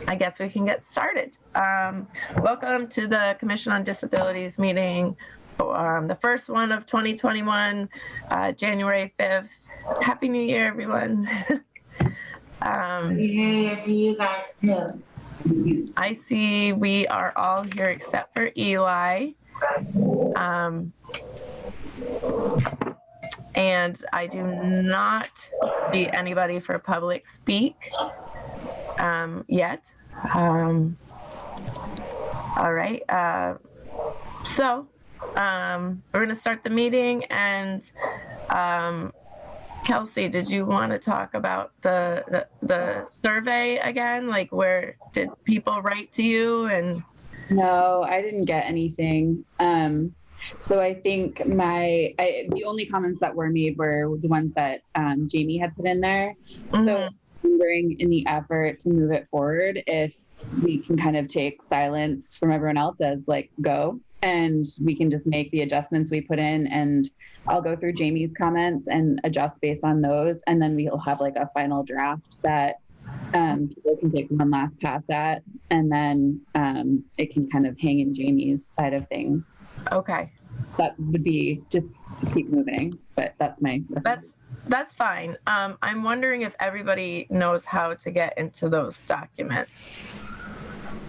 I guess we can get started. Welcome to the Commission on Disabilities meeting, the first one of 2021, January 5th. Happy New Year, everyone. Happy New Year to you guys too. I see we are all here except for Eli. And I do not see anybody for public speak yet. All right. So we're going to start the meeting. And Kelsey, did you want to talk about the survey again? Like, where did people write to you? And no, I didn't get anything. So I think the only comments that were made were the ones that Jamie had put in there. Mm-hmm. So I'm wondering, in the effort to move it forward, if we can kind of take silence from everyone else as like go, and we can just make the adjustments we put in, and I'll go through Jamie's comments and adjust based on those, and then we'll have like a final draft that people can take one last pass at, and then it can kind of hang in Jamie's side of things. Okay. That would be just keep moving, but that's my. That's fine. I'm wondering if everybody knows how to get into those documents.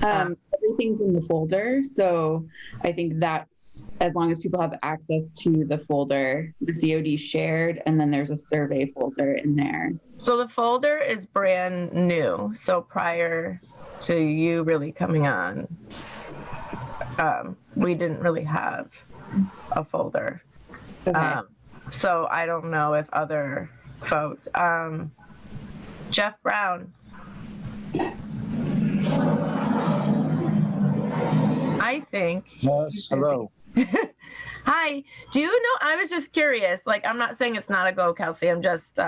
Everything's in the folder, so I think that's, as long as people have access to the folder, the COD shared, and then there's a survey folder in there. So the folder is brand new, so prior to you really coming on, we didn't really have a folder. Okay. So I don't know if other folks, Jeff Brown. I think. Yes, hello. Hi. Do you know, I was just curious, like, I'm not saying it's not a go, Kelsey. I'm just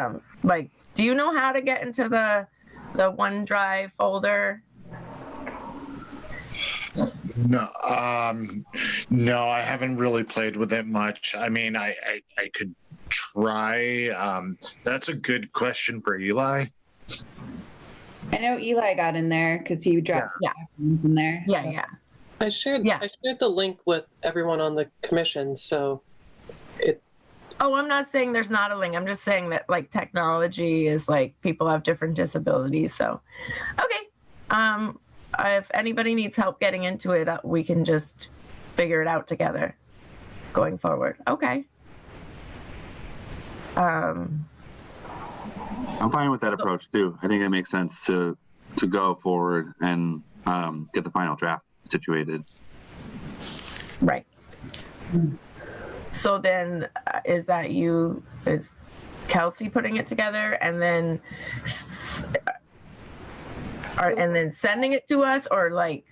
like, do you know how to get into the OneDrive folder? No, no, I haven't really played with it much. I mean, I could try. That's a good question for Eli. I know Eli got in there because he dropped some in there. Yeah. I shared the link with everyone on the commission, so it. Oh, I'm not saying there's not a link. I'm just saying that, like, technology is like, people have different disabilities. So, okay. If anybody needs help getting into it, we can just figure it out together going forward. Okay. I'm fine with that approach too. I think it makes sense to go forward and get the final draft situated. Right. So then is Kelsey putting it together and then sending it to us, or like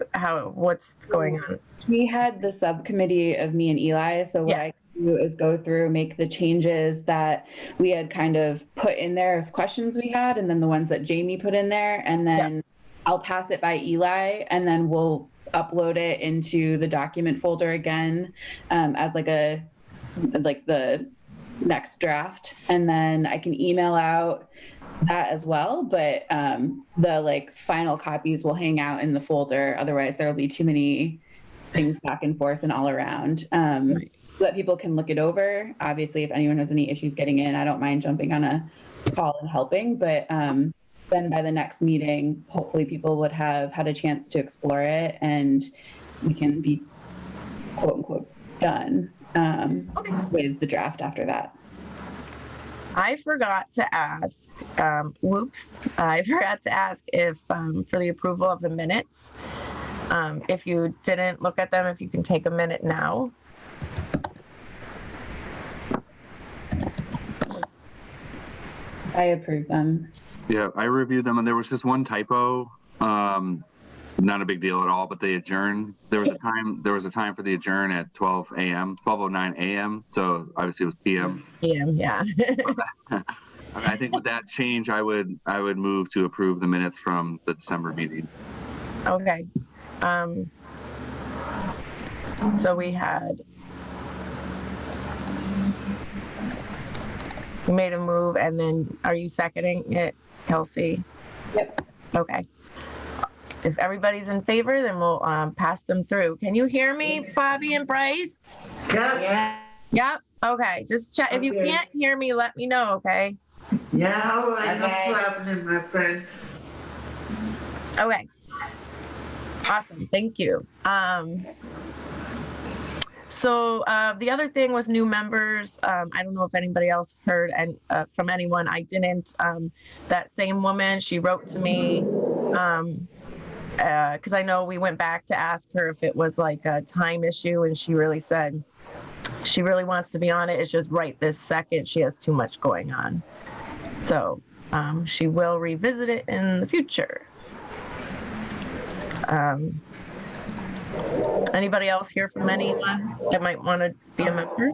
what's going on? We had the subcommittee of me and Eli, so what I can do is go through, make the changes that we had kind of put in there as questions we had, and then the ones that Jamie put in there, and then I'll pass it by Eli, and then we'll upload it into the document folder again as like the next draft, and then I can email out that as well, but the like final copies will hang out in the folder. Otherwise there will be too many things back and forth and all around, so that people can look it over. Obviously, if anyone has any issues getting in, I don't mind jumping on a call and helping, but then by the next meeting, hopefully people would have had a chance to explore it, and we can be quote unquote done with the draft after that. I forgot to ask, I forgot to ask if for the approval of the minutes, if you didn't look at them, if you can take a minute now. I approve them. Yeah, I reviewed them, and there was just one typo. Not a big deal at all, but they adjourned. There was a time for the adjourn at 12 a.m., 12:09 a.m. So obviously it was p.m. p.m. Yeah. I think with that change, I would move to approve the minutes from the December meeting. Okay. So we made a move, and then are you seconding it, Kelsey? Yep. Okay. if everybody's in favor, then we'll pass them through. Can you hear me, Bobby and Bryce? Yeah. Yep. Okay. Just check. If you Okay. can't hear me, let me know. Okay. Yeah, all right, no problem, my friend. Okay. Awesome. Thank you. So the other thing was new members. I don't know if anybody else heard from anyone. I didn't. That same woman, she wrote to me because I know we went back to ask her if it was like a time issue, and she really said she really wants to be on it. It's just right this second she has too much going on. So she will revisit it in the future. Anybody else hear from anyone that might want to be a member?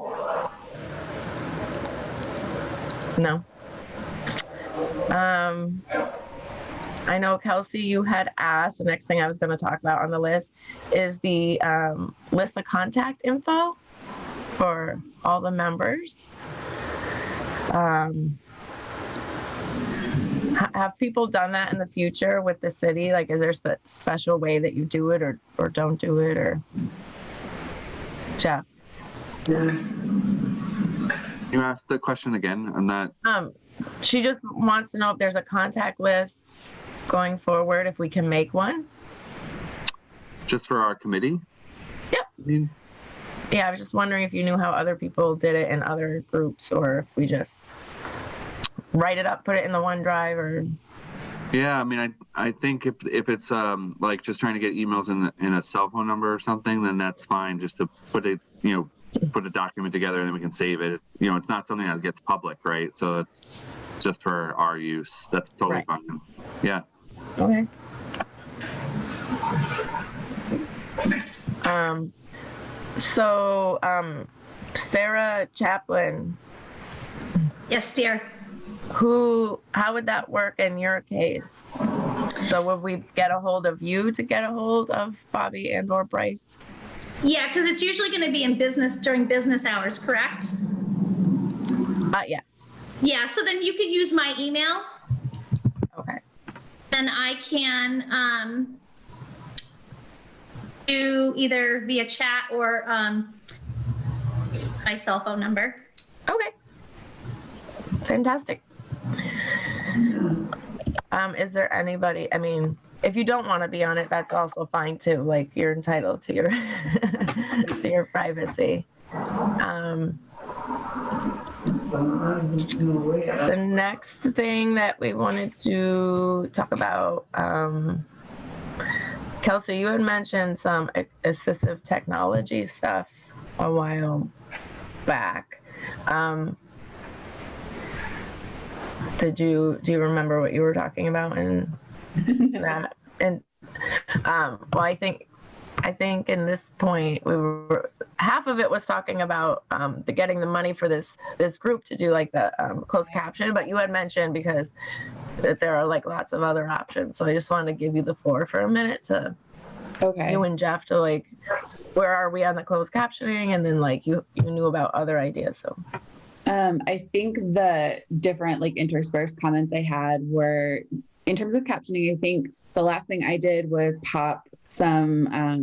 No. I know, Kelsey, you had asked, the next thing I was going to talk about on the list is the list of contact info for all the members. Have people done that in the future with the city? Like, is there a special way that you do it or don't do it, or Jeff? You asked the question again. I'm not. She just wants to know if there's a contact list going forward, if we can make one. Just for our committee? Yep. Yeah, I was just wondering if you knew how other people did it in other groups, or if we just write it up, put it in the OneDrive, or. Yeah, I mean, I think if it's like just trying to get emails in a cell phone number or something, then that's fine. Just to put it, put a document together and then we can save it. It's not something that gets public, right? So it's just for our use. That's totally fine. Yeah. Okay. So Sarah Chaplin. Yes, dear. How would that work in your case? So would we get a hold of you to get a hold of Bobby and or Bryce? Yeah, because it's usually going to be in business during business hours, correct? Yes. Yeah, so then you could use my email. Okay. And I can do either via chat or my cell phone number. Okay. Fantastic. Is there anybody, I mean, if you don't want to be on it, that's also fine too. Like, you're entitled to your to your privacy. The next thing that we wanted to talk about, Kelsey, you had mentioned some assistive technology stuff a while back. Do you remember what you were talking about in that? And well, I think in this point half of it was talking about getting the money for this group to do like the closed caption, but you had mentioned because that there are like lots of other options. So I just wanted to give you the floor for a minute to you and Jeff to like, where are we on the closed captioning, and then like you knew about other ideas. So. I think the different like interspersed comments I had were, in terms of captioning, I think the last thing I did was pop some not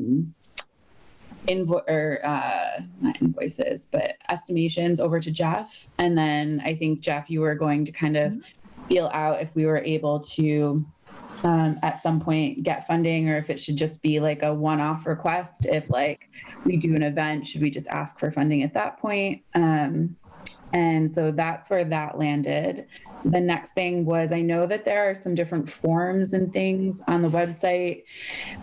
invoices, but estimations over to Jeff. And then I think, Jeff, you were going to kind of feel out if we were able to at some point get funding, or if it should just be like a one-off request. If like we do an event, should we just ask for funding at that point? And so that's where that landed. The next thing was, I know that there are some different forms and things on the website.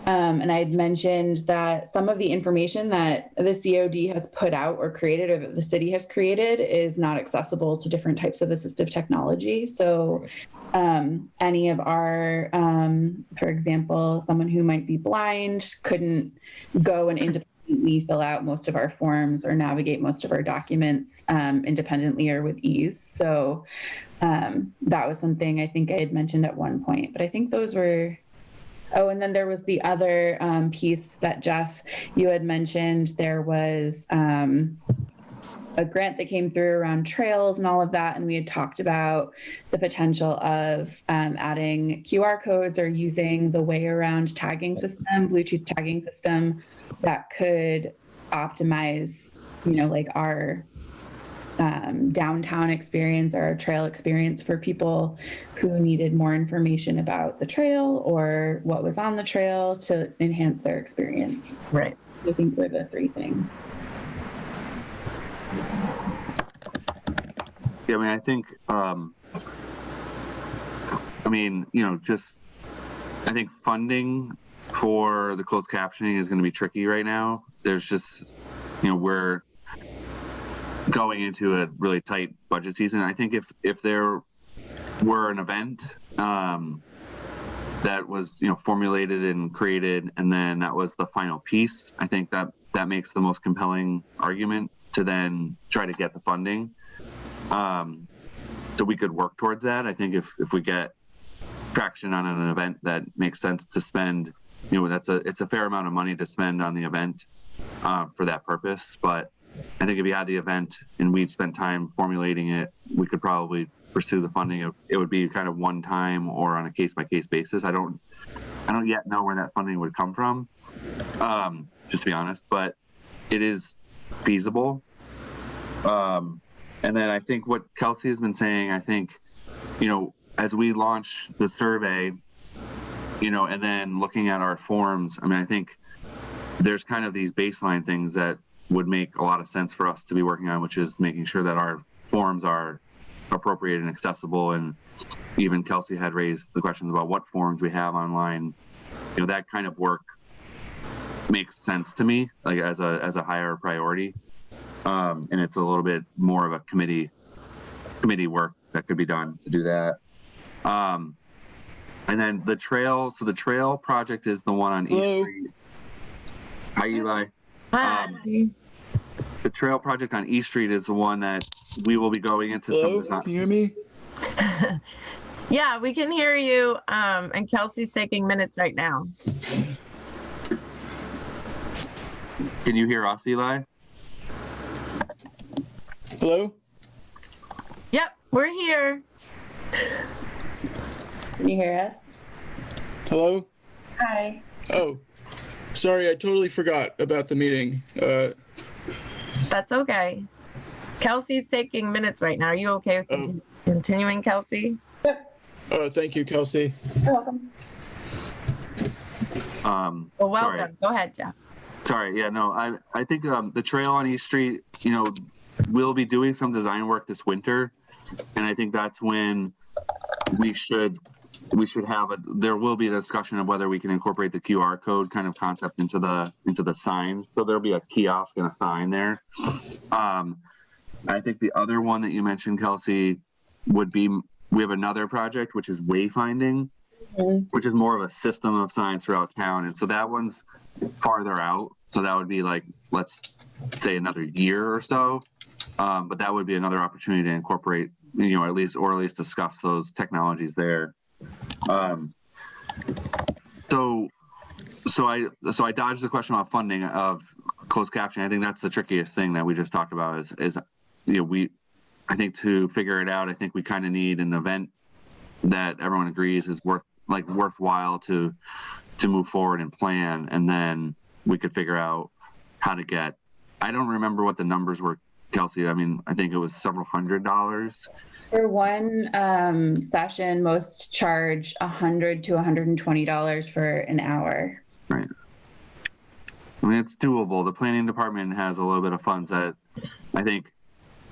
And I had mentioned that some of the information that the COD has put out or created, or that the city has created, is not accessible to different types of assistive technology. So any of our, for example, someone who might be blind couldn't go and independently fill out most of our forms or navigate most of our documents independently or with ease. So that was something I think I had mentioned at one point, but I think those were, and then there was the other piece that Jeff, you had mentioned. There was a grant that came through around trails and all of that. And we had talked about the potential of adding QR codes or using the way around tagging system, Bluetooth tagging system that could optimize, like our downtown experience or our trail experience for people who needed more information about the trail or what was on the trail to enhance their experience. Right. I think were the three things. Yeah, I mean, I think, I think funding for the closed captioning is going to be tricky right now. There's just, we're going into a really tight budget season. I think if there were an event that was, formulated and created, and then that was the final piece, I think that makes the most compelling argument to then try to get the funding. So we could work towards that. I think if we get traction on an event that makes sense to spend, it's a fair amount of money to spend on the event for that purpose. But I think if you had the event and we'd spent time formulating it, we could probably pursue the funding. It would be kind of one time or on a case-by-case basis. I don't yet know where that funding would come from, just to be honest, but it is feasible. And then I think what Kelsey has been saying, I think, as we launch the survey, and then looking at our forms, I mean, I think there's kind of these baseline things that would make a lot of sense for us to be working on, which is making sure that our forms are appropriate and accessible. And even Kelsey had raised the questions about what forms we have online. That kind of work makes sense to me, like as a higher priority. And it's a little bit more of a committee work that could be done to do that. And then the trail project is the one on East Street. Hi, Eli. Hi. The trail project on East Street is the one that we will be going into some design. Can you hear me? Yeah, we can hear you. And Kelsey's taking minutes right now. Can you hear us, Eli? Hello? Yep, we're here. Can you hear us? Hello? Hi. Oh, sorry, I totally forgot about the meeting. That's okay. Kelsey's taking minutes right now. Are you okay with continuing, Kelsey? Thank you, Kelsey. You're welcome. Well, welcome. Sorry. Go ahead, Jeff. Sorry, yeah, no, I think the trail on East Street, we'll be doing some design work this winter, and I think that's when we should have there will be a discussion of whether we can incorporate the QR code kind of concept into the signs. So there'll be a kiosk and a sign there. I think the other one that you mentioned, Kelsey, would be, we have another project, which is wayfinding, which is more of a system of signs throughout town. And so that one's farther out. So that would be like, let's say another year or so. But that would be another opportunity to incorporate, at least discuss those technologies there. So I dodged the question about funding of closed captioning. I think that's the trickiest thing that we just talked about is I think to figure it out, I think we kind of need an event that everyone agrees is worthwhile to move forward and plan, and then we could figure out how to get. I don't remember what the numbers were, Kelsey. I mean, I think it was several $100s. For one session, most charge $100 to $120 for an hour. Right. I mean, it's doable. The planning department has a little bit of funds that I think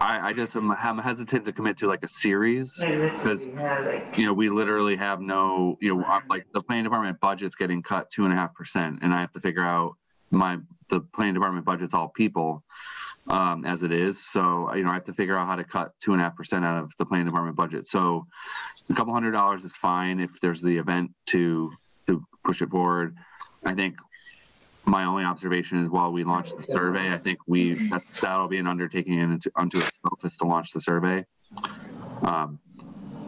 I'm hesitant to commit to like a series because, we literally have no, like the planning department budget's getting cut 2.5%, and I have to figure out the planning department budget's all people as it is. So, I have to figure out how to cut 2.5% out of the planning department budget. So a couple $100s is fine if there's the event to push it forward. I think my only observation is while we launch the survey, I think that'll be an undertaking unto itself is to launch the survey.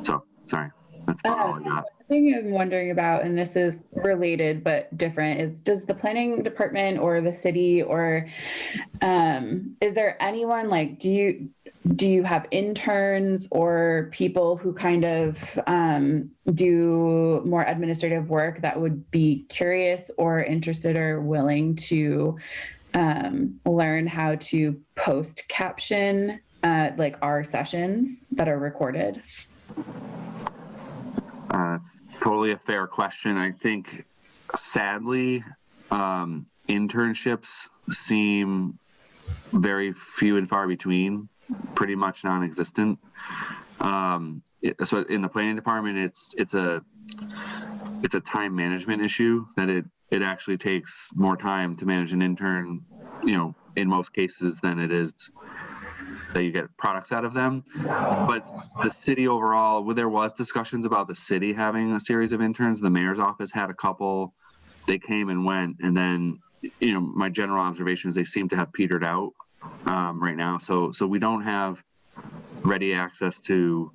So sorry, That's about all I got. The thing I'm wondering about, and this is related but different, is does the planning department or the city or is there anyone like, do you have interns or people who kind of do more administrative work that would be curious or interested or willing to learn how to post caption like our sessions that are recorded? It's totally a fair question. I think, sadly, internships seem very few and far between, pretty much non-existent. So in the planning department, it's a time management issue that it actually takes more time to manage an intern, in most cases than it is that you get products out of them. But the city overall, there was discussions about the city having a series of interns. The mayor's office had a couple. They came and went, and then my general observation is they seem to have petered out right now. So we don't have ready access to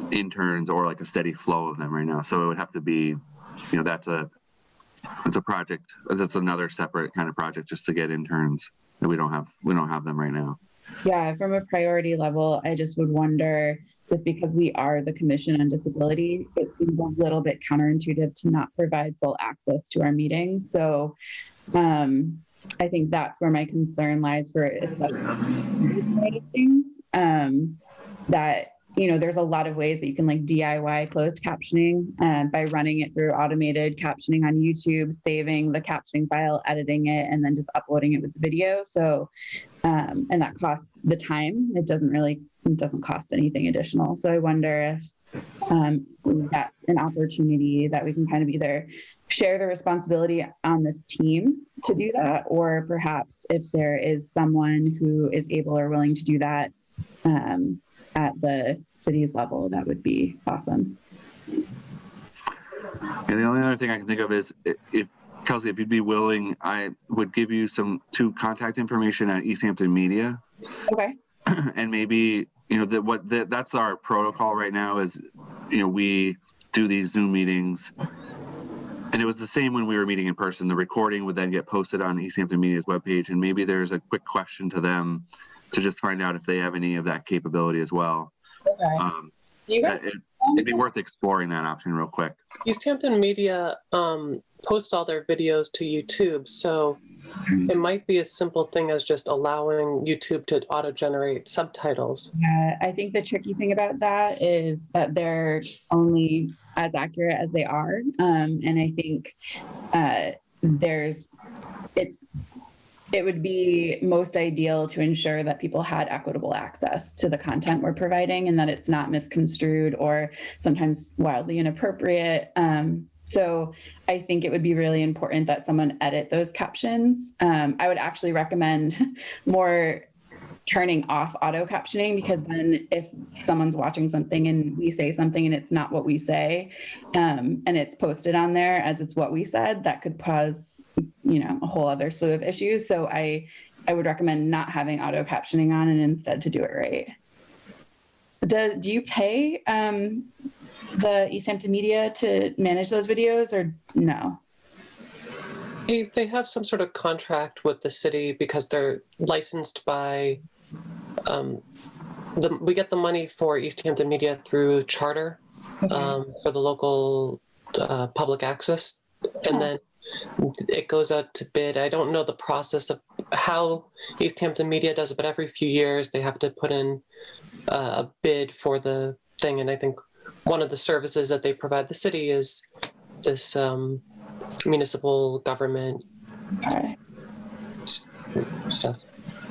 interns or like a steady flow of them right now. So it would have to be, that's a project. That's another separate kind of project just to get interns that we don't have them right now. Yeah, from a priority level, I just would wonder, just because we are the Commission on Disability, it seems a little bit counterintuitive to not provide full access to our meetings. So I think that's where my concern lies for especially things that, there's a lot of ways that you can like DIY closed captioning by running it through automated captioning on YouTube, saving the captioning file, editing it, and then just uploading it with the video. So, and that costs the time. It doesn't cost anything additional. So I wonder if that's an opportunity that we can kind of either share the responsibility on this team to do that, or perhaps if there is someone who is able or willing to do that at the city's level, that would be awesome. And the only other thing I can think of is if Kelsey, if you'd be willing, I would give you two contact information at Easthampton Media. Okay. And maybe, that's our protocol right now is, we do these Zoom meetings. And it was the same when we were meeting in person. The recording would then get posted on Easthampton Media's webpage, and maybe there's a quick question to them to just find out if they have any of that capability as well. Okay. It'd be worth exploring that option real quick. Easthampton Media posts all their videos to YouTube, so it might be a simple thing as just allowing YouTube to auto-generate subtitles. I think the tricky thing about that is that they're only as accurate as they are. And I think it would be most ideal to ensure that people had equitable access to the content we're providing and that it's not misconstrued or sometimes wildly inappropriate. So I think it would be really important that someone edit those captions. I would actually recommend more turning off auto captioning, because then if someone's watching something and we say something and it's not what we say, and it's posted on there as it's what we said, that could cause, a whole other slew of issues. So I would recommend not having auto captioning on and instead to do it right. Do you pay the Easthampton Media to manage those videos or no? They have some sort of contract with the city because they're licensed by, we get the money for Easthampton Media through charter for the local public access, and then it goes out to bid. I don't know the process of how Easthampton Media does it, but every few years they have to put in a bid for the thing, and I think one of the services that they provide the city is this municipal government stuff.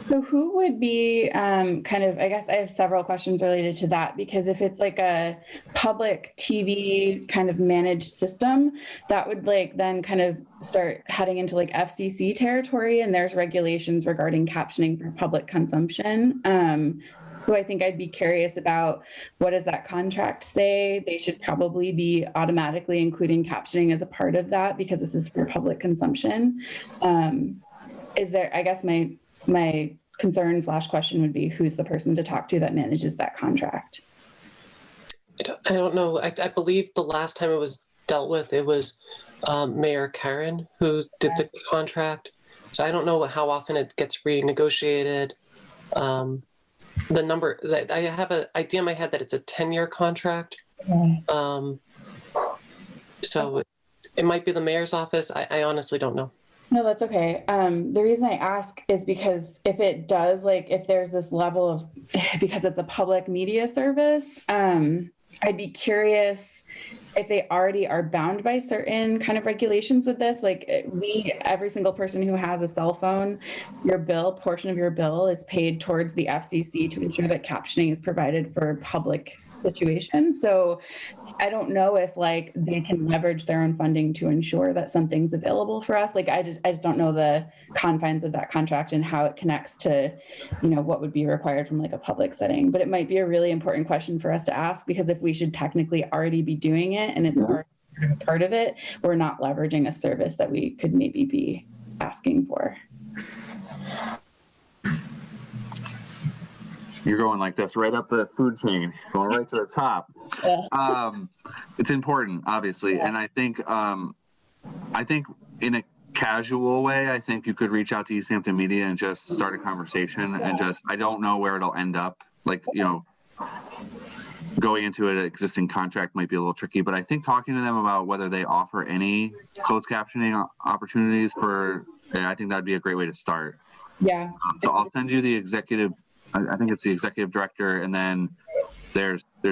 So who would be I guess I have several questions related to that, because if it's like a public TV kind of managed system, that would then kind of start heading into FCC territory, and there's regulations regarding captioning for public consumption. So I think I'd be curious about, what does that contract say? They should probably be automatically including captioning as a part of that, because this is for public consumption. Is there, I guess my concern / question would be, who's the person to talk to that manages that contract? I don't know. I believe the last time it was dealt with, it was Mayor Karen who did the contract. So I don't know how often it gets renegotiated. The number that I have an idea in my head that it's a 10-year contract. So it might be the mayor's office. I honestly don't know. No, that's okay. The reason I ask is because if it does, like, if there's this level of, because it's a public media service, I'd be curious if they already are bound by certain kind of regulations with this. Like every single person who has a cell phone, portion of your bill is paid towards the FCC to ensure that captioning is provided for public situations. So I don't know if like they can leverage their own funding to ensure that something's available for us. Like I just don't know the confines of that contract and how it connects to, what would be required from like a public setting. But it might be a really important question for us to ask, because if we should technically already be doing it and it's already part of it, we're not leveraging a service that we could maybe be asking for. You're going like this, right up the food chain, going right to the top. Yeah. It's important, obviously. Yeah. And I think in a casual way, I think you could reach out to Easthampton Media and just start a conversation and I don't know where it'll end up. Like, going into an existing contract might be a little tricky, but I think talking to them about whether they offer any closed captioning opportunities I think that'd be a great way to start. Yeah. So I'll send you the executive, I think it's the executive director, and then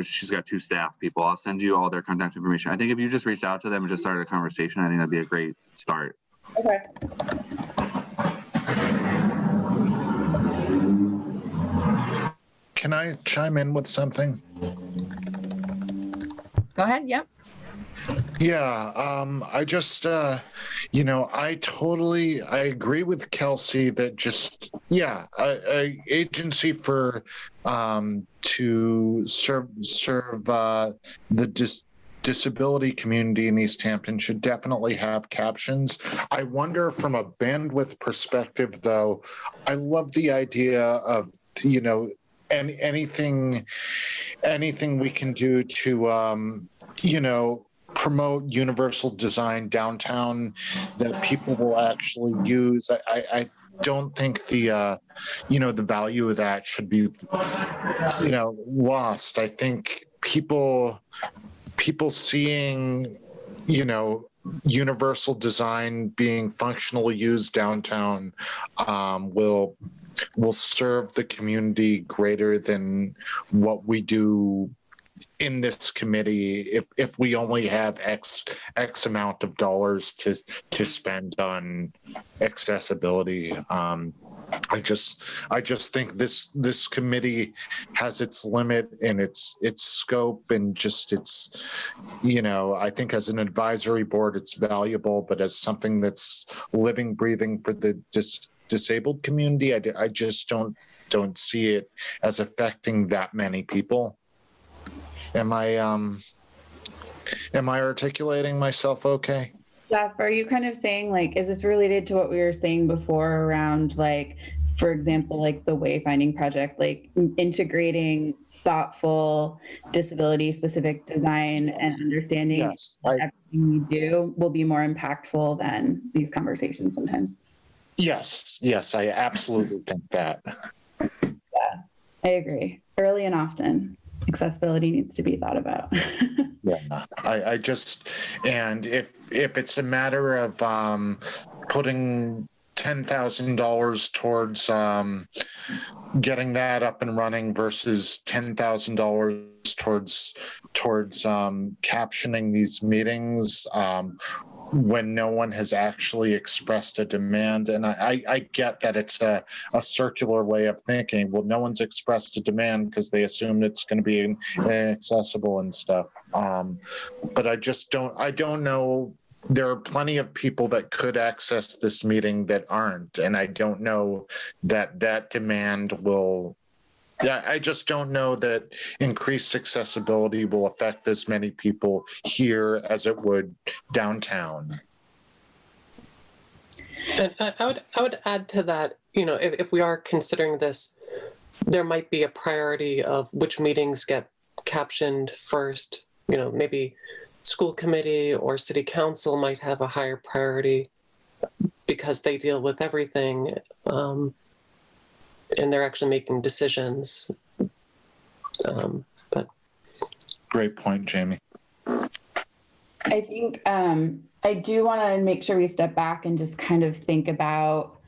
she's got 2 staff people. I'll send you all their contact information. I think if you just reached out to them and just started a conversation, I think that'd be a great start. Okay. Can I chime in with something? Go ahead. Yep. Yeah, I just, I agree with Kelsey that just, a agency for, to serve the disability community in Easthampton should definitely have captions. I wonder from a bandwidth perspective, though, I love the idea of, anything we can do to, promote universal design downtown that people will actually use. I don't think the value of that should be lost. I think people seeing universal design being functionally used downtown will serve the community greater than what we do in this committee if we only have X amount of dollars to spend on accessibility. I just think this committee has its limit and its scope and just its, I think as an advisory board it's valuable, but as something that's living, breathing for the disabled community, I just don't see it as affecting that many people. Am I articulating myself okay? Jeff, are you kind of saying, like, is this related to what we were saying before around, like, for example, like the wayfinding project, like integrating thoughtful disability specific design and understanding everything we do will be more impactful than these conversations sometimes? Yes, I absolutely think that. Yeah, I agree. Early and often. Accessibility needs to be thought about. Yeah, I just, and if it's a matter of putting $10,000 towards getting that up and running versus $10,000 towards captioning these meetings when no one has actually expressed a demand. And I get that it's a circular way of thinking. Well, no one's expressed a demand because they assume it's going to be inaccessible and stuff. But I don't know. There are plenty of people that could access this meeting that aren't. And I don't know that demand will. Yeah, I just don't know that increased accessibility will affect as many people here as it would downtown. And I would add to that, if we are considering this, there might be a priority of which meetings get captioned first, you know, maybe school committee or city council might have a higher priority because they deal with everything, and they're actually making decisions. But Great point, Jamie. I think I do want to make sure we step back and just kind of think about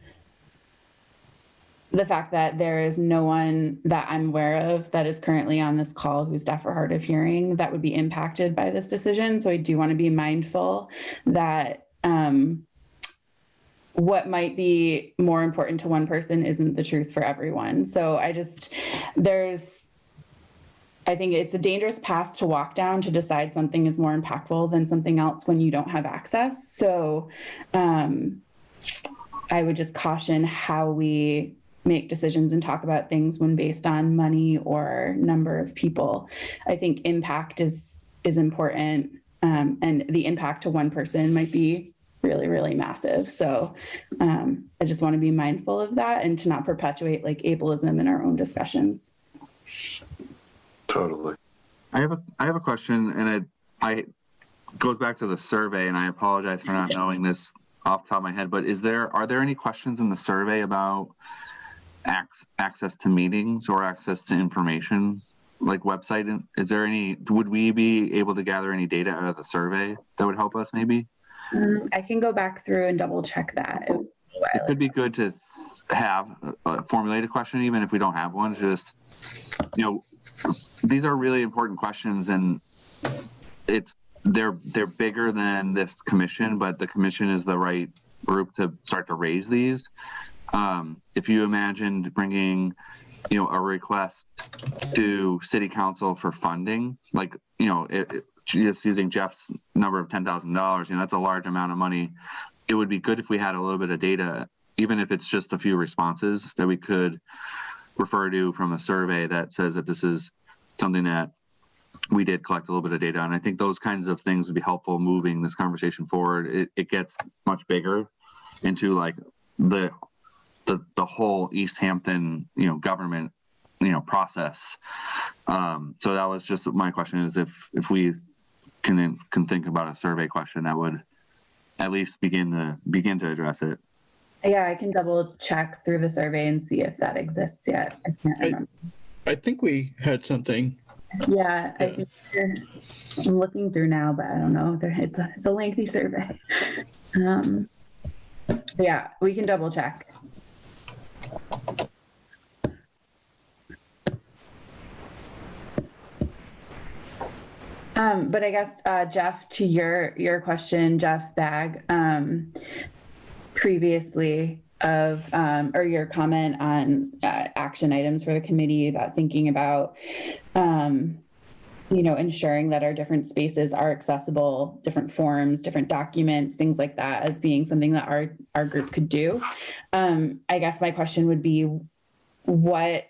the fact that there is no one that I'm aware of that is currently on this call who's deaf or hard of hearing that would be impacted by this decision. So I do want to be mindful that what might be more important to one person isn't the truth for everyone. So I think it's a dangerous path to walk down to decide something is more impactful than something else when you don't have access. So I would just caution how we make decisions and talk about things when based on money or number of people. I think impact is important, and the impact to one person might be really, really massive. So I just want to be mindful of that and to not perpetuate like ableism in our own discussions. Totally. I have a question, and it goes back to the survey, and I apologize for not knowing this off the top of my head, but are there any questions in the survey about access to meetings or access to information, like website? Would we be able to gather any data out of the survey that would help us maybe? I can go back through and double check that. It could be good to have a formulated question, even if we don't have one. Just, you know, these are really important questions, and they're bigger than this commission, but the commission is the right group to start to raise these. If you imagined bringing, you know, a request to city council for funding, like, you know, just using Jeff's number of $10,000, you know, that's a large amount of money. It would be good if we had a little bit of data, even if it's just a few responses that we could refer to from a survey that says that this is something that we did collect a little bit of data on. I think those kinds of things would be helpful moving this conversation forward. It gets much bigger into like the whole Easthampton, you know, government, you know, process. So that was just my question, is if we can think about a survey question that would at least begin to address it. Yeah, I can double check through the survey and see if that exists yet. I can't remember. I think we had something. Yeah, I think I'm looking through now, but I don't know. It's a lengthy survey. Yeah, we can double check. But I guess, Jeff, to your question, Jeff Bagg, previously or your comment on action items for the committee about thinking about, you know, ensuring that our different spaces are accessible, different forms, different documents, things like that, as being something that our group could do. I guess my question would be, what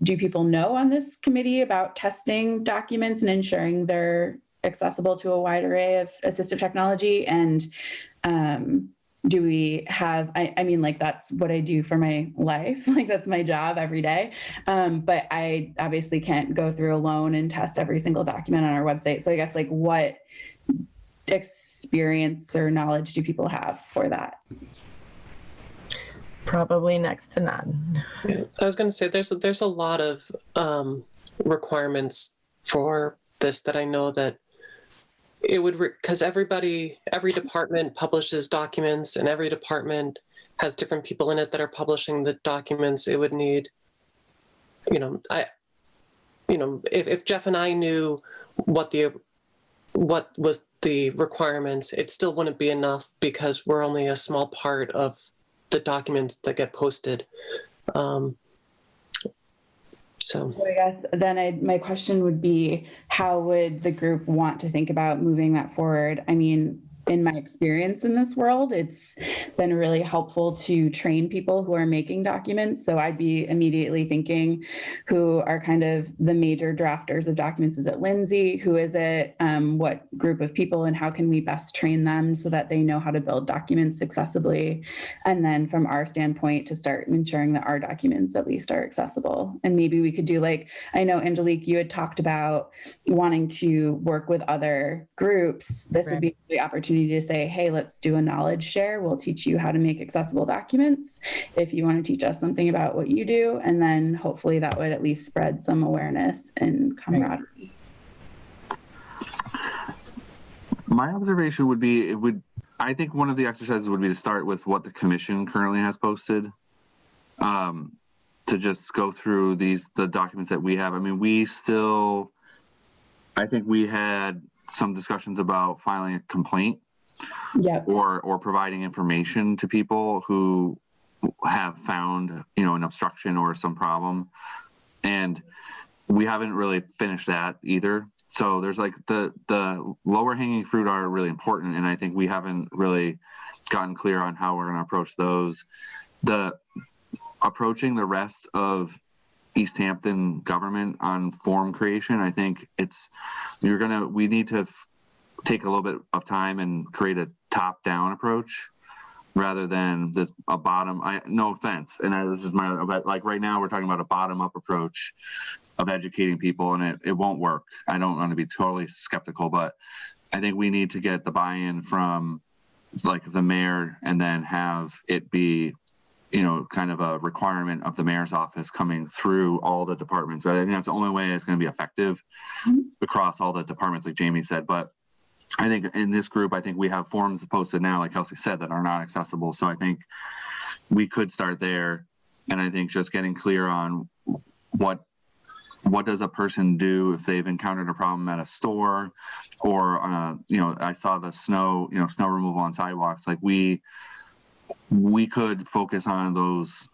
do people know on this committee about testing documents and ensuring they're accessible to a wide array of assistive technology? And do we have, I mean, like, that's what I do for my life. Like, that's my job every day. But I obviously can't go through alone and test every single document on our website. So I guess, like, what experience or knowledge do people have for that? Probably next to none. Yeah, I was going to say there's a lot of requirements for this that I know that it would, because every department publishes documents, and every department has different people in it that are publishing the documents. It would need, if Jeff and I knew what was the requirements, it still wouldn't be enough because we're only a small part of the documents that get posted. So I guess then my question would be, how would the group want to think about moving that forward? I mean, in my experience in this world, it's been really helpful to train people who are making documents. So I'd be immediately thinking, who are kind of the major drafters of documents? Is it Lindsay? Who is it? What group of people, and how can we best train them so that they know how to build documents accessibly? And then from our standpoint, to start ensuring that our documents at least are accessible. And maybe we could do, like, I know Angelique, you had talked about wanting to work with other groups. This would be the opportunity to say, hey, let's do a knowledge share. We'll teach you how to make accessible documents if you want to teach us something about what you do. And then hopefully that would at least spread some awareness and camaraderie. My observation would be, I think one of the exercises would be to start with what the commission currently has posted, to just go through the documents that we have. I mean, I think we had some discussions about filing a complaint. Yep. Or providing information to people who have found, an obstruction or some problem. And we haven't really finished that either. So there's like the lower hanging fruit are really important. And I think we haven't really gotten clear on how we're going to approach those. Approaching the rest of Easthampton government on form creation, I think we need to take a little bit of time and create a top-down approach rather than a bottom. No offense, and this is but like right now we're talking about a bottom-up approach of educating people, and it won't work. I don't want to be totally skeptical, but I think we need to get the buy-in from like the mayor, and then have it be, kind of a requirement of the mayor's office coming through all the departments. I think that's the only way it's going to be effective across all the departments, like Jamie said. But I think in this group, I think we have forms posted now, like Kelsey said, that are not accessible. So I think we could start there. And I think just getting clear on what does a person do if they've encountered a problem at a store, or I saw the snow removal on sidewalks. Like we could focus on those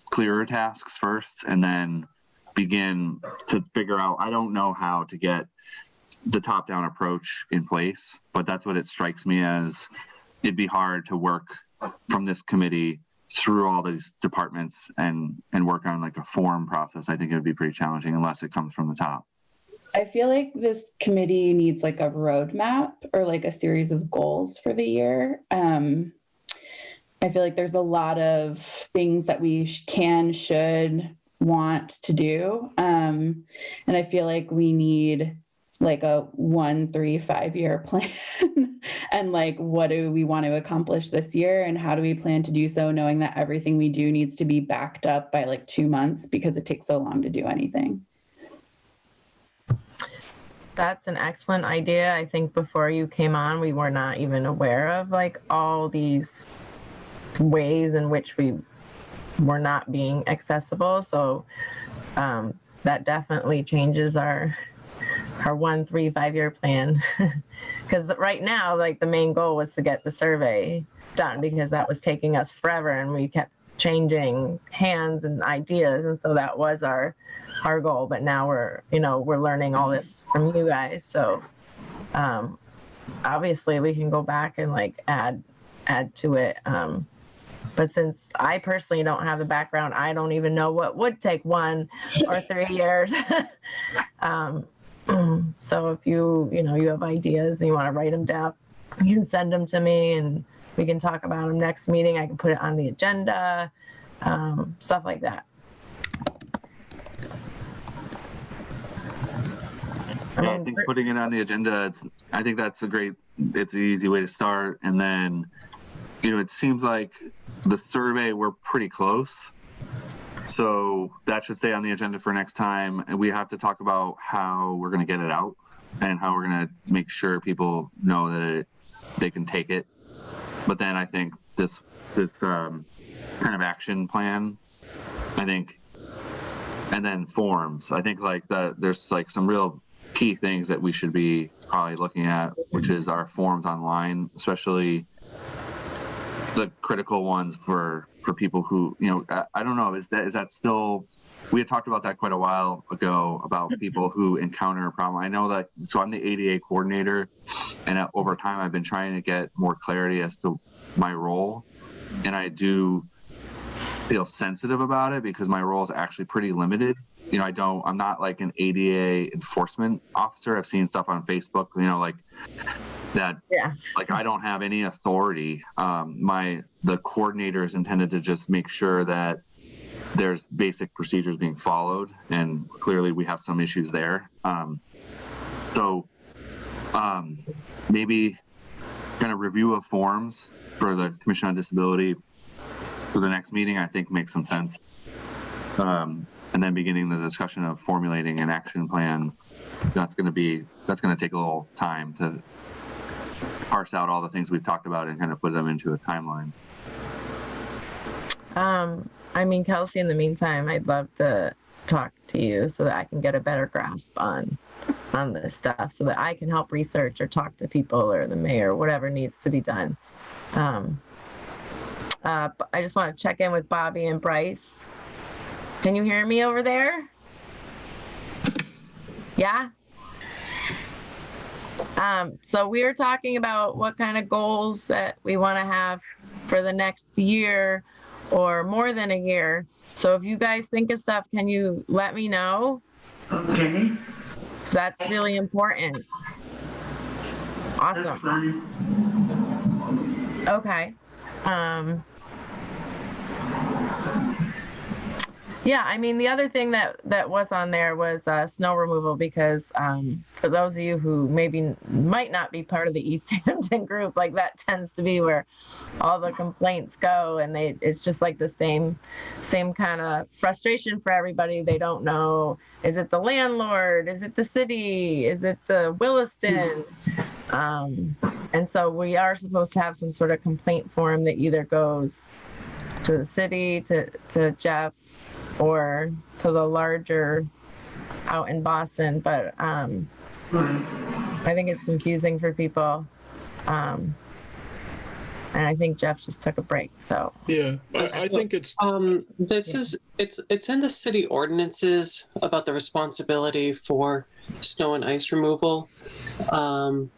clearer tasks first, and then begin to figure out. I don't know how to get the top-down approach in place, but that's what it strikes me as. It'd be hard to work from this committee through all these departments and work on like a form process. I think it would be pretty challenging unless it comes from the top. I feel like this committee needs like a roadmap or like a series of goals for the year. I feel like there's a lot of things that we should, want to do. And I feel like we need like a 1, 3, 5 year plan and like, what do we want to accomplish this year? And how do we plan to do so, knowing that everything we do needs to be backed up by like 2 months because it takes so long to do anything. That's an excellent idea. I think before you came on, we were not even aware of like all these ways in which we were not being accessible. So that definitely changes our 1, 3, 5 year plan. Because right now, like the main goal was to get the survey done, because that was taking us forever and we kept changing hands and ideas. And so that was our goal. But now we're learning all this from you guys. So obviously we can go back and like add to it. But since I personally don't have the background, I don't even know what would take 1 or 3 years. So if you have ideas and you want to write them down, you can send them to me and we can talk about them next meeting. I can put it on the agenda, stuff like that. I think putting it on the agenda, I think that's it's an easy way to start. And then, it seems like the survey, we're pretty close. So that should stay on the agenda for next time. And we have to talk about how we're going to get it out and how we're going to make sure people know that they can take it. But then I think this kind of action plan, and then forms. I think like there's like some real key things that we should be probably looking at, which is our forms online, especially the critical ones for people who, I don't know, is that still we had talked about that quite a while ago about people who encounter a problem. I know that, so I'm the ADA coordinator, and over time I've been trying to get more clarity as to my role, and I do feel sensitive about it because my role is actually pretty limited. You know, I'm not like an ADA enforcement officer. I've seen stuff on Facebook, you know, like that, like I don't have any authority. The coordinator is intended to just make sure that there's basic procedures being followed, and clearly we have some issues there. Maybe kind of review of forms for the Commission on Disability for the next meeting, I think makes some sense. And then beginning the discussion of formulating an action plan. That's going to take a little time to parse out all the things we've talked about and kind of put them into a timeline. I mean, Kelsey, in the meantime, I'd love to talk to you so that I can get a better grasp on this stuff, so that I can help research or talk to people or the mayor, whatever needs to be done. I just want to check in with Bobby and Bryce. Can you hear me over there? Yeah? So we were talking about what kind of goals that we want to have for the next year or more than a year. So if you guys think of stuff, can you let me know? Okay. 'Cause that's really important. Awesome. That's fine. Okay. Yeah, I mean, the other thing that was on there was snow removal, because for those of you who might not be part of the Easthampton group, like that tends to be where all the complaints go, and it's just like the same kind of frustration for everybody. They don't know, is it the landlord? Is it the city? Is it the Williston? And so we are supposed to have some sort of complaint form that either goes to the city, to Jeff, or to the larger out in Boston. But I think it's confusing for people. And I think Jeff just took a break, so. Yeah, I think it's. It's in the city ordinances about the responsibility for snow and ice removal. And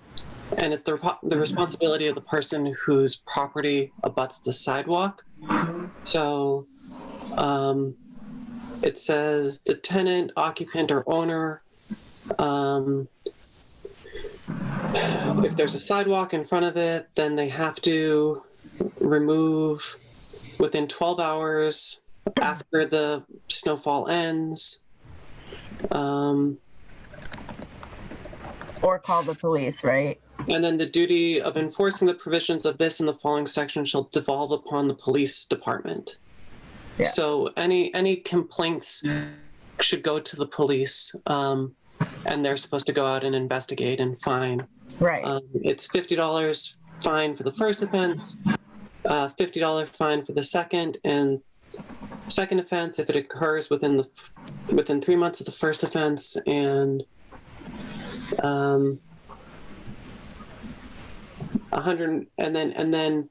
it's the responsibility of the person whose property abuts the sidewalk. So it says the tenant, occupant, or owner, if there's a sidewalk in front of it, then they have to remove within 12 hours after the snowfall ends. Or call the police, right? And then the duty of enforcing the provisions of this in the following section shall devolve upon the police department. Yeah. So any complaints should go to the police, and they're supposed to go out and investigate and fine. Right. It's $50 fine for the first offense, $50 fine for the second, and second offense if it occurs within 3 months of the first offense, and 100, and then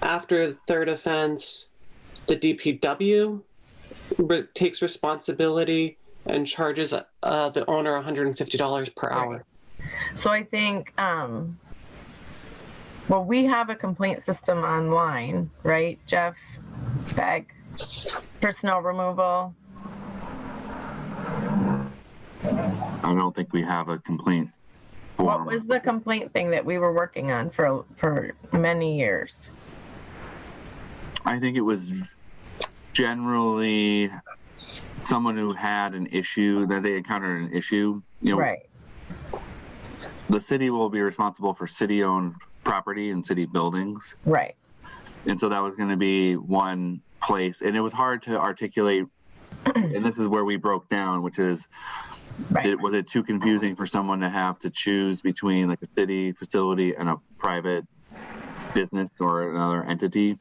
after the third offense, the DPW takes responsibility and charges the owner $150 per hour. So I think, well, we have a complaint system online, right, Jeff? Bag for snow removal. I don't think we have a complaint form. What was the complaint thing that we were working on for many years? I think it was generally someone who had an issue, that they encountered an issue. You know, right. The city will be responsible for city-owned property and city buildings. Right. And so that was going to be one place. And it was hard to articulate, and this is where we broke down, which is, right. Was it too confusing for someone to have to choose between like a city facility and a private business or another entity?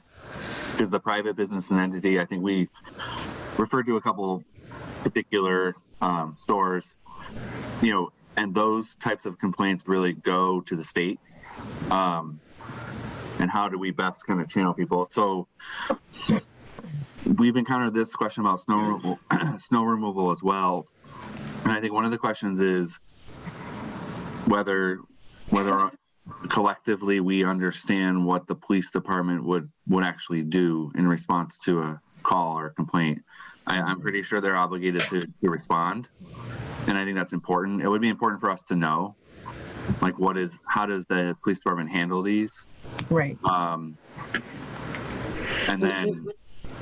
Because the private business and entity, I think we referred to a couple particular stores, you know, and those types of complaints really go to the state. And how do we best kind of channel people? So we've encountered this question about snow removal, snow removal as well. And I think one of the questions is whether collectively we understand what the police department would actually do in response to a call or a complaint. I'm pretty sure they're obligated to respond, and I think that's important. It would be important for us to know, like, how does the police department handle these? Right. And then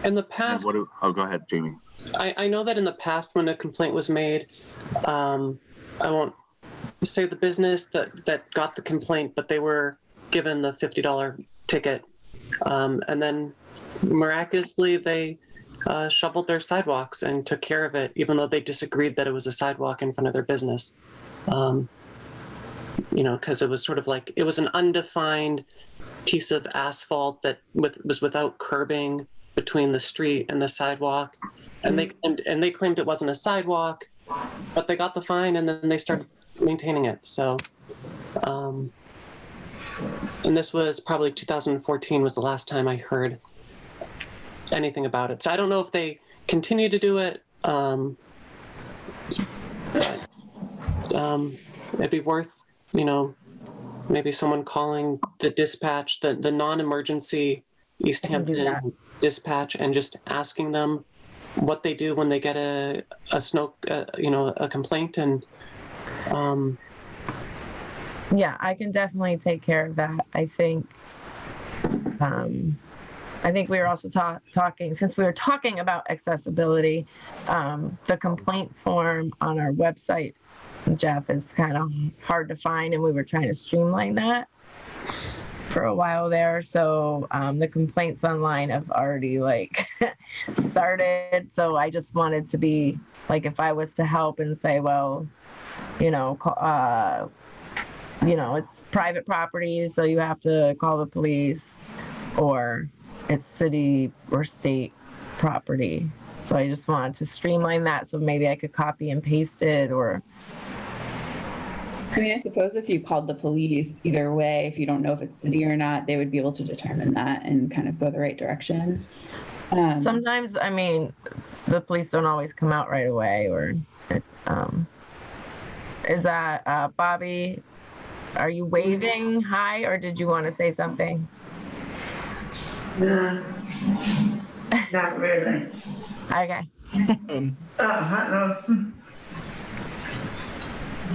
in the past, go ahead, Jamie. I know that in the past when a complaint was made, I won't say the business that got the complaint, but they were given the $50 ticket. And then miraculously they shoveled their sidewalks and took care of it, even though they disagreed that it was a sidewalk in front of their business. Because it was sort of like, it was an undefined piece of asphalt that was without curbing between the street and the sidewalk. And they claimed it wasn't a sidewalk, but they got the fine and then they started maintaining it. So, and this was probably 2014 was the last time I heard anything about it. So I don't know if they continue to do it. It'd be worth, maybe someone calling the dispatch, the non-emergency Easthampton dispatch, and just asking them what they do when they get a complaint. And yeah, I can definitely take care of that. I think we were also talking, since we were talking about accessibility, the complaint form on our website, Jeff, is kind of hard to find, and we were trying to streamline that for a while there. So the complaints online have already started. So I just wanted to be like, if I was to help and say, well, it's private property, so you have to call the police, or it's city or state property. So I just wanted to streamline that, so maybe I could copy and paste it, or. I mean, I suppose if you called the police, either way, if you don't know if it's city or not, they would be able to determine that and kind of go the right direction. Sometimes, the police don't always come out right away, or is that, Bobby, are you waving hi, or did you want to say something? No, not really. Okay. Hello.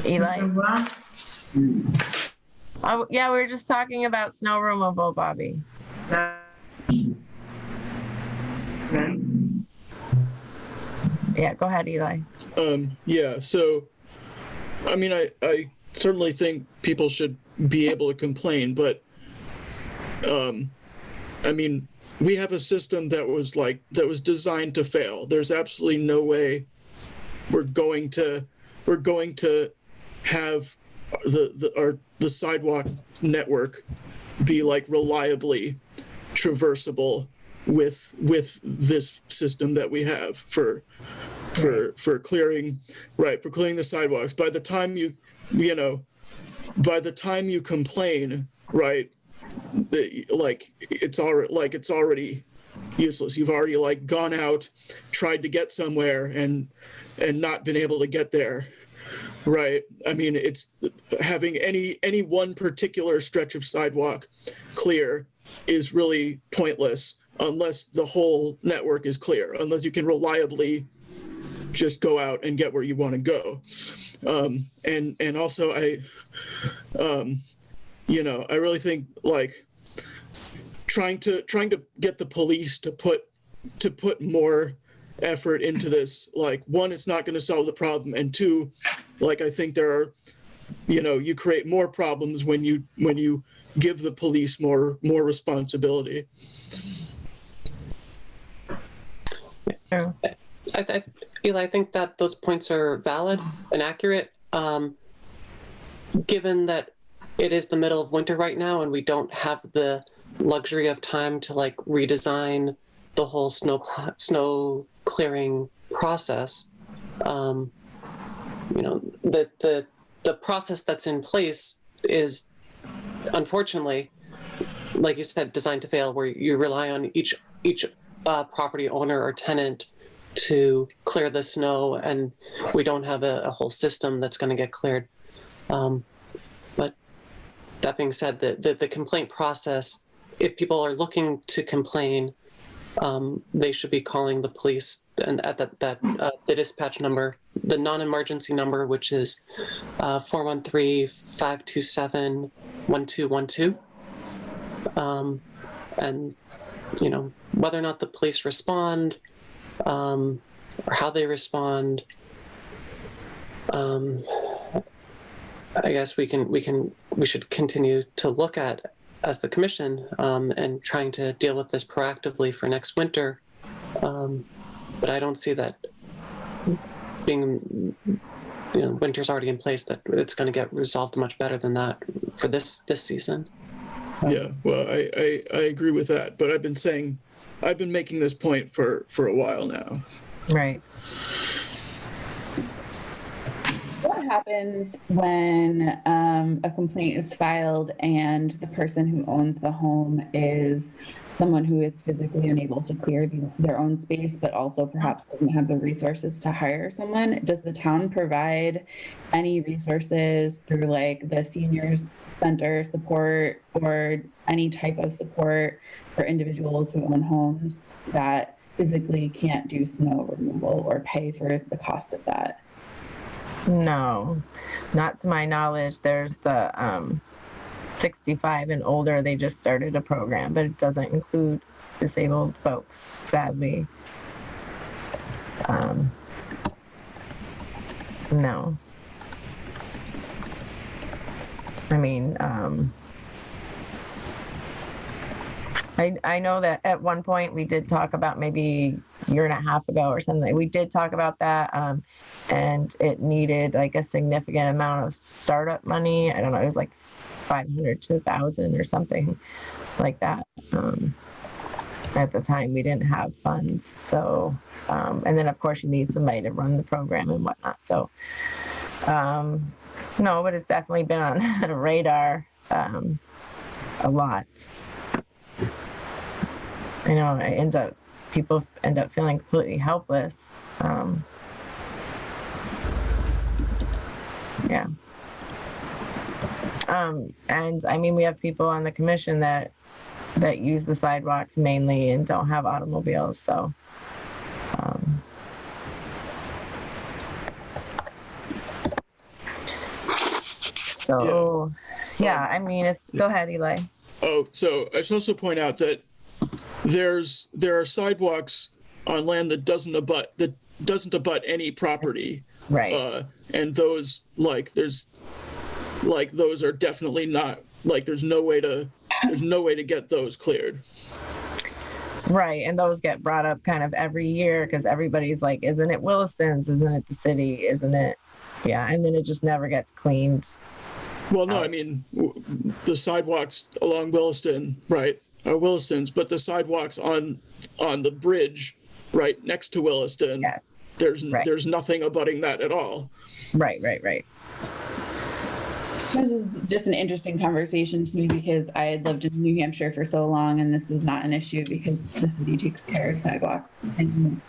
Eli? What? Oh, yeah, we were just talking about snow removal, Bobby. Right. Yeah, go ahead, Eli. Yeah, so, I certainly think people should be able to complain, but, we have a system that was designed to fail. There's absolutely no way we're going to have the sidewalk network be reliably traversable with this system that we have for clearing the sidewalks. By the time you complain, right, it's already useless. You've already gone out, tried to get somewhere, and not been able to get there. Right. It's having any one particular stretch of sidewalk clear is really pointless unless the whole network is clear, unless you can reliably just go out and get where you want to go. And also I really think trying to get the police to put more effort into this, one, it's not going to solve the problem, and two, I think there are, you create more problems when you give the police more responsibility. Eli, I think that those points are valid and accurate. Given that it is the middle of winter right now and we don't have the luxury of time to redesign the whole snow clearing process, the process that's in place is, unfortunately, like you said, designed to fail, where you rely on each property owner or tenant to clear the snow, and we don't have a whole system that's going to get cleared. But that being said, the complaint process, if people are looking to complain, they should be calling the police and at the dispatch number, the non-emergency number, which is 413-527-1212. And whether or not the police respond, or how they respond, I guess we should continue to look at as the commission, and trying to deal with this proactively for next winter. But I don't see that being, winter's already in place, that it's going to get resolved much better than that for this season. Yeah, well, I agree with that, but I've been making this point for a while now. Right. What happens when a complaint is filed and the person who owns the home is someone who is physically unable to clear their own space, but also perhaps doesn't have the resources to hire someone? Does the town provide any resources through like the seniors center support or any type of support for individuals who own homes that physically can't do snow removal or pay for the cost of that? No, not to my knowledge. There's the 65 and older. They just started a program, but it doesn't include disabled folks, sadly. No. I mean, I know that at one point we did talk about, maybe a year and a half ago or something, we did talk about that, and it needed like a significant amount of startup money. I don't know, it was like 500 to 1,000 or something like that. At the time we didn't have funds, so and then of course you need somebody to run the program and whatnot. So no, but it's definitely been on the radar a lot. I know people end up feeling completely helpless. Yeah. And I mean, we have people on the commission that use the sidewalks mainly and don't have automobiles, so. Yeah, I mean, go ahead, Eli. Oh, so I should also point out that there are sidewalks on land that doesn't abut any property, right? And those those are definitely not, there's no way to get those cleared. Right, and those get brought up kind of every year because everybody's like, isn't it Williston's? Isn't it the city? Isn't it? Yeah, and then it just never gets cleaned. Well, no, I mean, the sidewalks along Williston, right, are Williston's, but the sidewalks on the bridge right next to Williston, yeah. There's nothing abutting that at all. Right. This is just an interesting conversation to me because I had lived in New Hampshire for so long, and this was not an issue because the city takes care of sidewalks in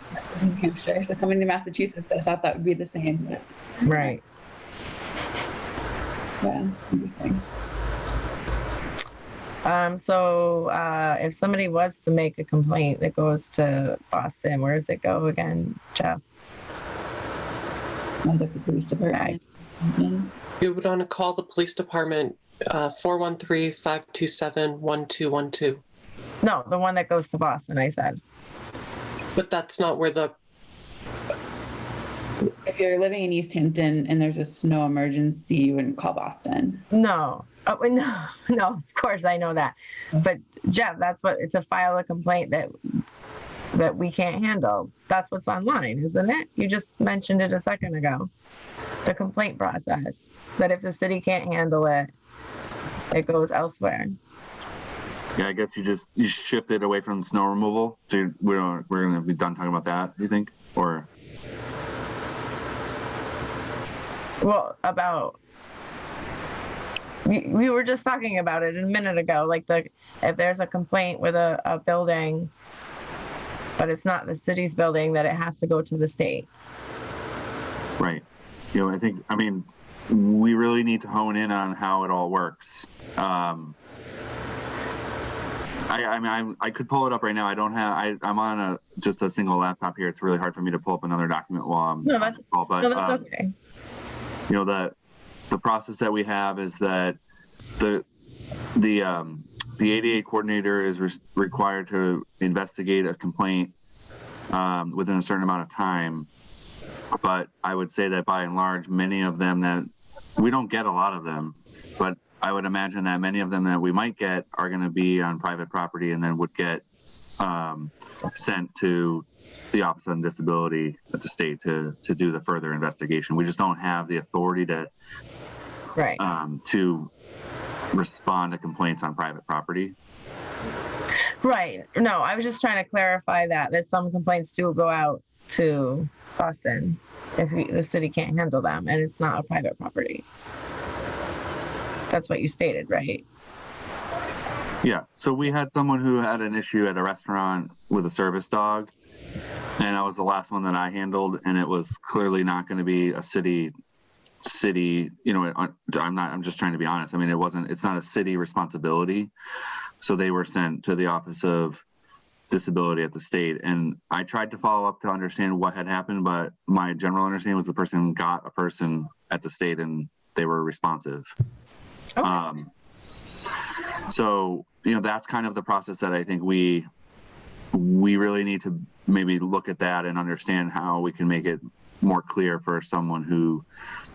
New Hampshire. So coming to Massachusetts, I thought that would be the same. But, right. Yeah, interesting. So if somebody was to make a complaint that goes to Boston, where does it go again, Jeff? Was it the police department? You would want to call the police department, 413-527-1212. No, the one that goes to Boston, I said. But that's not where the... If you're living in Easthampton and there's a snow emergency, you wouldn't call Boston. No. Oh, no, of course I know that. But Jeff, it's a file a complaint that we can't handle. That's what's online, isn't it? You just mentioned it a second ago. The complaint process, that if the city can't handle it, it goes elsewhere. Yeah, I guess you shifted away from snow removal. So we're going to be done talking about that, do you think? Or? Well, we were just talking about it a minute ago, like if there's a complaint with a building but it's not the city's building, that it has to go to the state. Right. I mean, we really need to hone in on how it all works. I could pull it up right now. I don't have. I'm on just a single laptop here. It's really hard for me to pull up another document while I'm on the call. But that's okay. The process that we have is that the ADA coordinator is required to investigate a complaint within a certain amount of time. But I would say that by and large, many of them that we don't get a lot of them, but I would imagine that many of them that we might get are going to be on private property and then would get sent to the Office on Disability at the state to do the further investigation. We just don't have the authority to respond to complaints on private property. Right. No, I was just trying to clarify that some complaints do go out to Boston if the city can't handle them and it's not a private property. That's what you stated, right? Yeah. So we had someone who had an issue at a restaurant with a service dog, and that was the last one that I handled, and it was clearly not going to be a city, I'm just trying to be honest. I mean, it's not a city responsibility. So they were sent to the Office of Disability at the state. And I tried to follow up to understand what had happened, but my general understanding was the person got a person at the state and they were responsive. Okay. So, that's kind of the process that I think we really need to maybe look at that and understand how we can make it more clear for someone who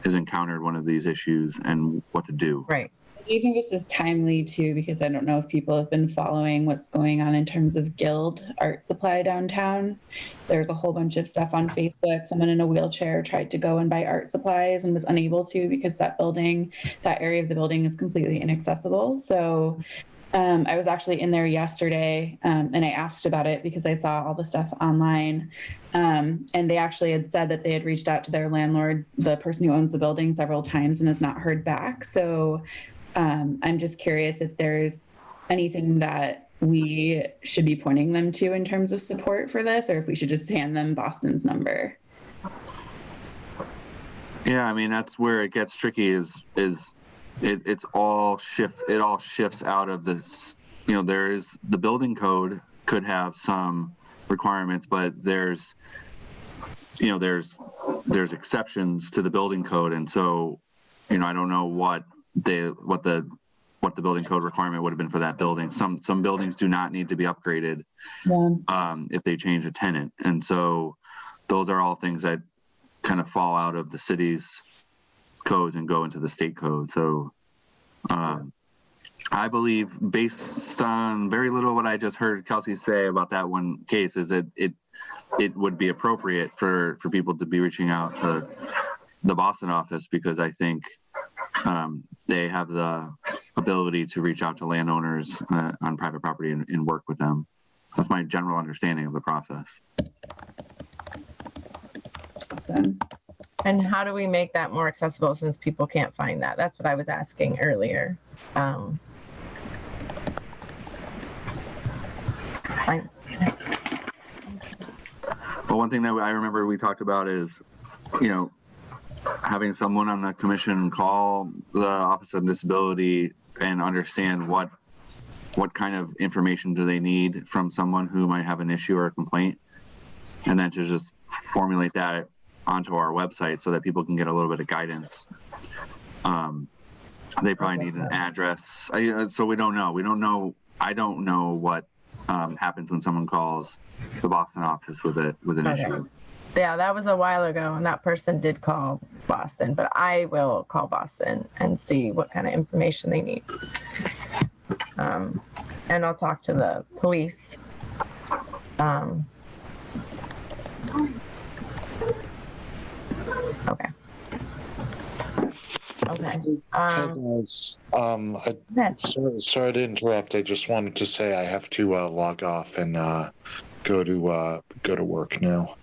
has encountered one of these issues and what to do. Right. Do you think this is timely too? Because I don't know if people have been following what's going on in terms of Guild Art Supply downtown. There's a whole bunch of stuff on Facebook. Someone in a wheelchair tried to go and buy art supplies and was unable to because that area of the building is completely inaccessible. So I was actually in there yesterday and I asked about it because I saw all the stuff online. And they actually had said that they had reached out to their landlord, the person who owns the building, several times and has not heard back. So I'm just curious if there's anything that we should be pointing them to in terms of support for this, or if we should just hand them Boston's number. Yeah, I mean, that's where it gets tricky it all shifts out of this, there is the building code could have some requirements, but there's exceptions to the building code. And so, I don't know what the building code requirement would have been for that building. Some buildings do not need to be upgraded if they change a tenant. And so those are all things that kind of fall out of the city's codes and go into the state code. So I believe, based on very little what I just heard Kelsey say about that one case, is that it would be appropriate for people to be reaching out to the Boston office, because I think they have the ability to reach out to landowners on private property and work with them. That's my general understanding of the process. Awesome. And how do we make that more accessible since people can't find that? That's what I was asking earlier. But one thing that I remember we talked about is, having someone on the commission call the Office of Disability and understand what kind of information do they need from someone who might have an issue or a complaint, and then to just formulate that onto our website so that people can get a little bit of guidance. They probably need an address. So we don't know. I don't know what happens when someone calls the Boston office with an issue. Yeah, that was a while ago, and that person did call Boston, but I will call Boston and see what kind of information they need. And I'll talk to the police. Okay. Sorry to interrupt. I just wanted to say I have to log off and go to work now.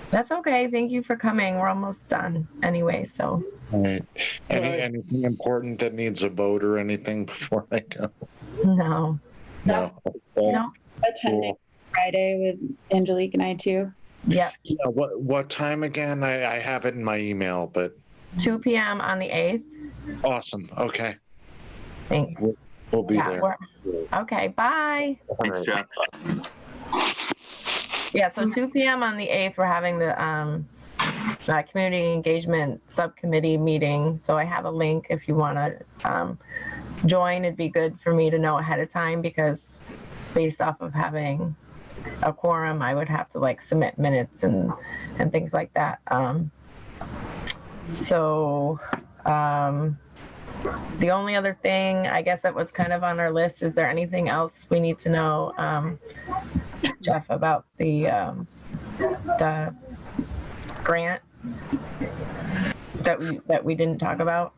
That's okay. Thank you for coming. We're almost done anyway, so. All right. Anything important that needs a vote or anything before I go? No. No. Attending. Friday with Angelique and I too. Yep. Yeah, what time again? I have it in my email, but 2 p.m. on the 8th. awesome. Okay. Thanks. We'll be Yeah, there. okay, bye. Thanks, Jeff. Yeah, so 2 p.m. on the 8th, we're having the community engagement subcommittee meeting. So I have a link if you want to join. It'd be good for me to know ahead of time because based off of having a quorum, I would have to like submit minutes and things like that. The only other thing I guess that was kind of on our list, is there anything else we need to know, Jeff, about the grant that we didn't talk about?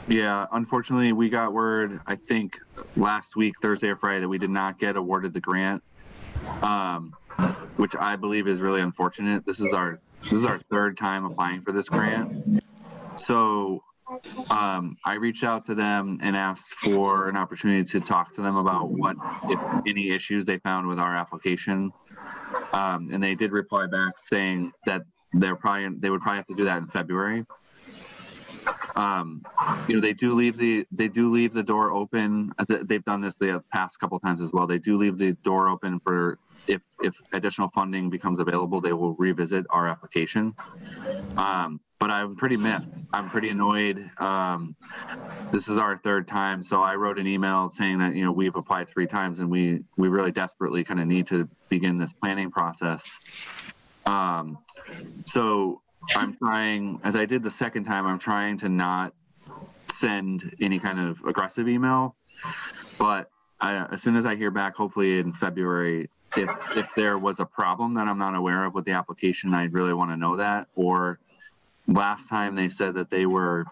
Yeah, unfortunately, we got word, I think last week, Thursday or Friday, that we did not get awarded the grant, which I believe is really unfortunate. This is our third time applying for this grant. So I reached out to them and asked for an opportunity to talk to them about what, if any, issues they found with our application. And they did reply back saying that they would probably have to do that in February. They do leave the door open. They've done this the past couple of times as well. They do leave the door open for if additional funding becomes available, they will revisit our application. But I'm pretty annoyed. This is our third time, so I wrote an email saying that we've applied 3 times and we really desperately kind of need to begin this planning process. So I'm trying, as I did the second time, I'm trying to not send any kind of aggressive email. But as soon as I hear back, hopefully in February, if there was a problem that I'm not aware of with the application, I'd really want to know that. Or last time they said that they were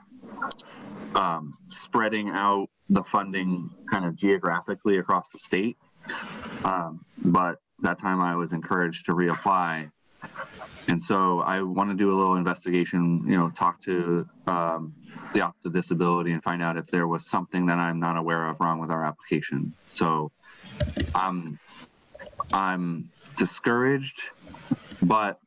spreading out the funding kind of geographically across the state. But that time I was encouraged to reapply. And so I want to do a little investigation, talk to the Office of Disability and find out if there was something that I'm not aware of wrong with our application. So I'm discouraged, but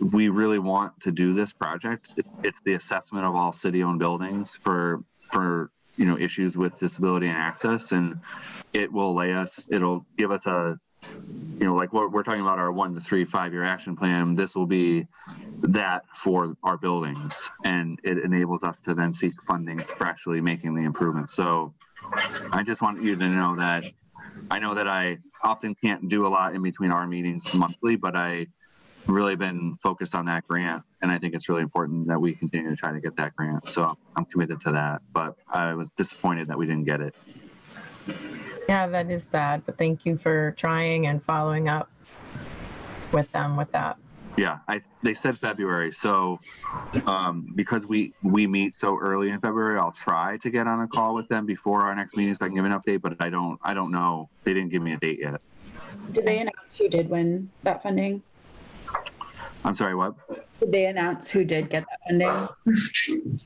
we really want to do this project. It's the assessment of all city-owned buildings for issues with disability and access, and it'll give us a like what we're talking about, our 1 to 3 5-year action plan. This will be that for our buildings, and it enables us to then seek funding for actually making the improvements. So I just want you to know that I know that I often can't do a lot in between our meetings monthly, but I really been focused on that grant, and I think it's really important that we continue to try to get that grant. So I'm committed to that, but I was disappointed that we didn't get it. Yeah, that is sad, but thank you for trying and following up with them with that. Yeah, they said February, so because we meet so early in February, I'll try to get on a call with them before our next meeting so I can give an update, but I don't know. They didn't give me a date yet. Did they announce who did win that funding? I'm sorry, what? Did they announce who did get that funding?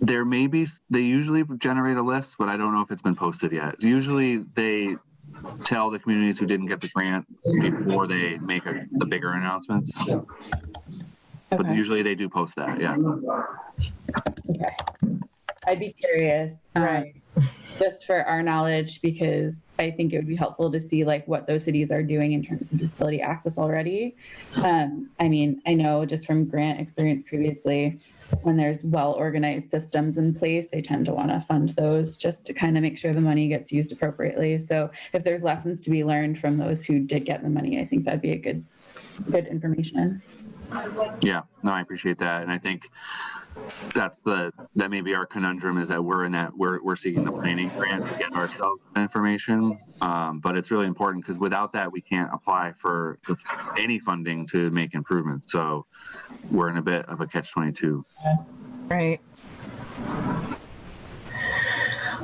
There may be, they usually generate a list, but I don't know if it's been posted yet. Usually they tell the communities who didn't get the grant before they make the bigger announcements. Okay. But usually they do post that, yeah. Okay. I'd be curious, right? Just for our knowledge, because I think it would be helpful to see like what those cities are doing in terms of disability access already. I mean, I know just from grant experience previously, when there's well-organized systems in place, they tend to want to fund those just to kind of make sure the money gets used appropriately. So if there's lessons to be learned from those who did get the money, I think that'd be a good information. Yeah, no, I appreciate that. And I think that may be our conundrum, is that we're seeking the planning grant to get ourselves information. But it's really important because without that, we can't apply for any funding to make improvements. So we're in a bit of a catch-22. Right.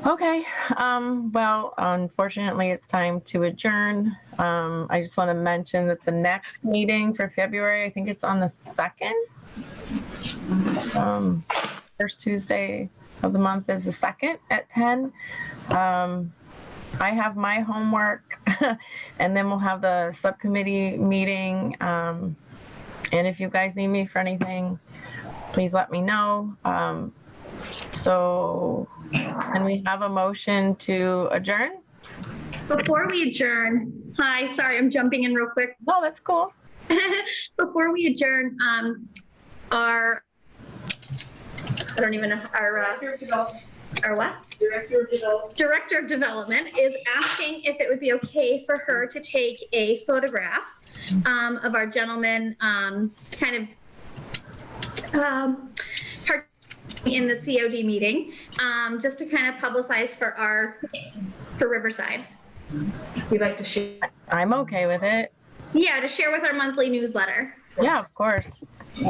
Okay. Well, unfortunately, it's time to adjourn. I just want to mention that the next meeting for February, I think it's on the 2nd. First Tuesday of the month is the 2nd at 10. I have my homework, and then we'll have the subcommittee meeting. And if you guys need me for anything, please let me know. So, can we have a motion to adjourn? Before we adjourn, hi, sorry, I'm jumping in real quick. No, that's cool. Before we adjourn, our, I don't even know, our what? Director of Development is asking if it would be okay for her to take a photograph of our gentleman kind of in the COD meeting, just to kind of publicize for Riverside. We'd like to share. I'm okay with it. Yeah, to share with our monthly newsletter. Yeah, of course.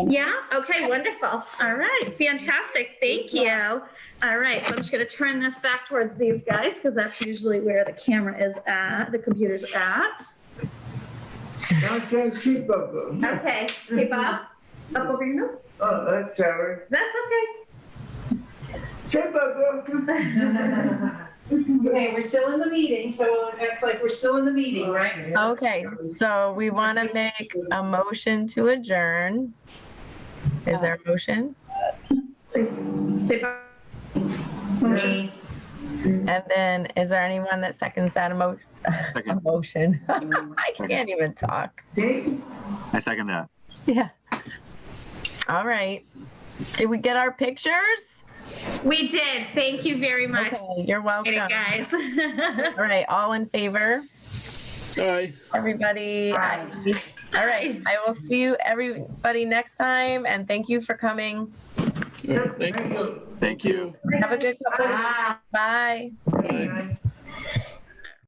Yeah, okay, wonderful. All right, fantastic, thank you. All right, so I'm just gonna turn this back towards these guys because that's usually where the camera is at, the computer's at. Okay, keep up. Okay, hey Bob, up over your nose? Oh, that's sorry. That's Keep up. Okay, we're still in the meeting, so it acts like we're still in the meeting, right? Okay, so we want to make a motion to adjourn. Is there a motion? Say Bob. Me. And then is there anyone that seconds that emotion? I can't even talk. I second that. Yeah. All right. Did we get our pictures? We did, thank you very much. Okay, you're welcome. Guys. All right, all in favor? Aye. Everybody? Aye. All right, I will see you everybody next time, and thank you for coming. Thank you. Have a good couple. Bye. Bye.